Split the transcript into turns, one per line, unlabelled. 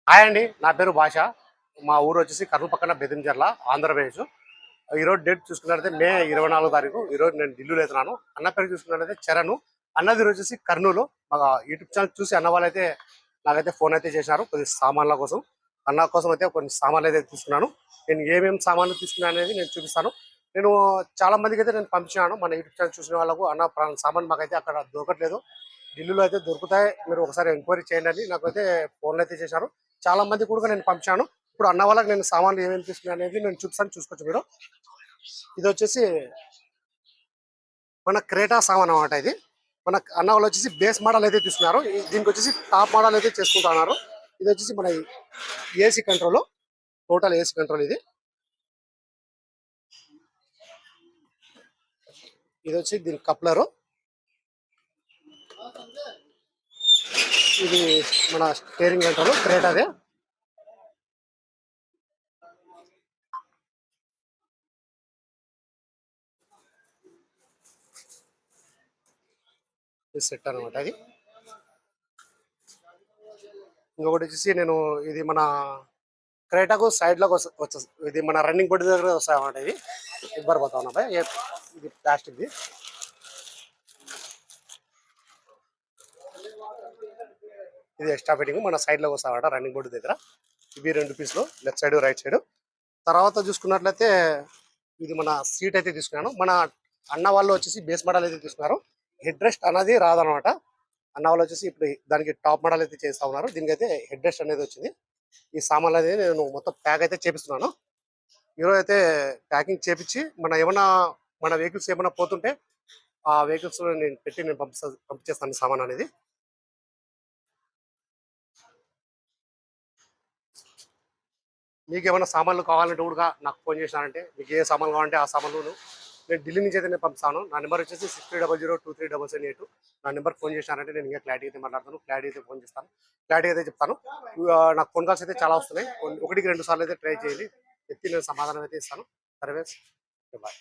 Hi అండి, నా పేరు భాష. మా ఊరు వచ్చేసి కర్నూలు పక్కన బెదించర్ల, ఆంధ్రప్రదేశ్. ఈరోజు డేట్ చూసుకున్నట్లయితే మే 24వ తారీఖు. ఈరోజు నేను ఢిల్లీలో అవుతున్నాను. అన్న పేరు చూసుకున్నట్లయితే చరణ్. అన్నది వచ్చేసి కర్నూలు. మా యూట్యూబ్ ఛానల్ చూసి అన్న వాళ్ళైతే నాకైతే ఫోన్ అయితే చేశారు కొద్ది సామాన్ల కోసం. అన్న కోసం అయితే కొన్ని సామాన్లు అయితే తీసుకున్నాను. నేను ఏమేమి సామాన్లు తీసుకున్నాను అనేది నేను చూపిస్తాను. నేను చాలా మందికి అయితే నేను పంపించాను మన యూట్యూబ్ ఛానల్ చూసిన వాళ్ళకు. అన్న సామాన్ మాకైతే అక్కడ దొరకట్లేదు, ఢిల్లీలో అయితే దొరుకుతాయి, మీరు ఒకసారి ఎంక్వైరీ చేయండి అని నాకైతే ఫోన్లు అయితే చేశారు. చాలా మంది కూడా నేను పంపించాను. ఇప్పుడు అన్న వాళ్ళకి నేను సామాన్లు ఏమేమి తీసుకున్నాను అనేది నేను చూపిస్తాను, చూసుకోవచ్చు మీరు. ఇది వచ్చేసి మన క్రేటా సామాన్ అన్నమాట. ఇది మన అన్న వాళ్ళు వచ్చేసి బేస్ మోడల్ అయితే తీసుకున్నారు. దీనికి వచ్చేసి టాప్ మోడల్ అయితే చేసుకుంటున్నారు. ఇది వచ్చేసి మన AC control, total AC control. ఇది వచ్చి దీని కప్లరు. ఇది మన స్టీరింగ్ కంట్రోల్ క్రేటాదే. సెట్ అనమాట. అది ఇంకొకటి వచ్చేసి నేను ఇది మన క్రేటాకు సైడ్ లో వచ్చేసి ఇది మన రన్నింగ్ బోర్డు దగ్గర వస్తాయి అన్నమాట. ఇది ఇబ్బరు పోతా ఉన్నా భాయ్. ఇది ప్లాస్టిక్ది. ఇది ఎక్స్ట్రా ఫిట్టింగ్ మన సైడ్ లో వస్తాయన్నమాట రన్నింగ్ బోర్డు దగ్గర. ఇవి 2 పీసులు, లెఫ్ట్ సైడ్ రైట్ సైడ్. తర్వాత చూసుకున్నట్లయితే ఇది మన సీట్ అయితే తీసుకున్నాను. మన అన్న వాళ్ళు వచ్చేసి బేస్ మోడల్ అయితే తీసుకున్నారు. హెడ్ రెస్ట్ అనేది రాదనమాట. అన్న వాళ్ళు వచ్చేసి ఇప్పుడు దానికి టాప్ మోడల్ అయితే చేస్తా ఉన్నారు. దీనికి అయితే హెడ్ రెస్ట్ అనేది వచ్చింది. ఈ సామాన్లు అనేది నేను మొత్తం ప్యాక్ అయితే చేపిస్తున్నాను. ఈరోజు అయితే ప్యాకింగ్ చేపించి మన వెహికల్స్ ఏమైనా పోతుంటే ఆ వెహికల్స్ నేను పెట్టి నేను పంపించేస్తాను సామాన్ అనేది. మీకు ఏమైనా సామాన్లు కావాలంటే కూడా నాకు ఫోన్ చేసినారంటే మీకు ఏ సామాన్లు కావాలంటే ఆ సామాన్లు నేను ఢిల్లీ నుంచి అయితే నేను పంపిస్తాను. నా నెంబర్ వచ్చేసి 6300237782. నా నెంబర్ ఫోన్ చేసినారంటే నేను ఇంకా క్లారిటీ అయితే మాట్లాడతాను, క్లారిటీ అయితే ఫోన్ చేస్తాను, క్లారిటీ అయితే చెప్తాను. నాకు ఫోన్ కాల్స్ అయితే చాలా వస్తున్నాయి. 1కి 2 సార్లు అయితే ట్రై చేయండి, ఎత్తి నేను సమాధానం అయితే ఇస్తాను. సర్వేస్ బాయ్.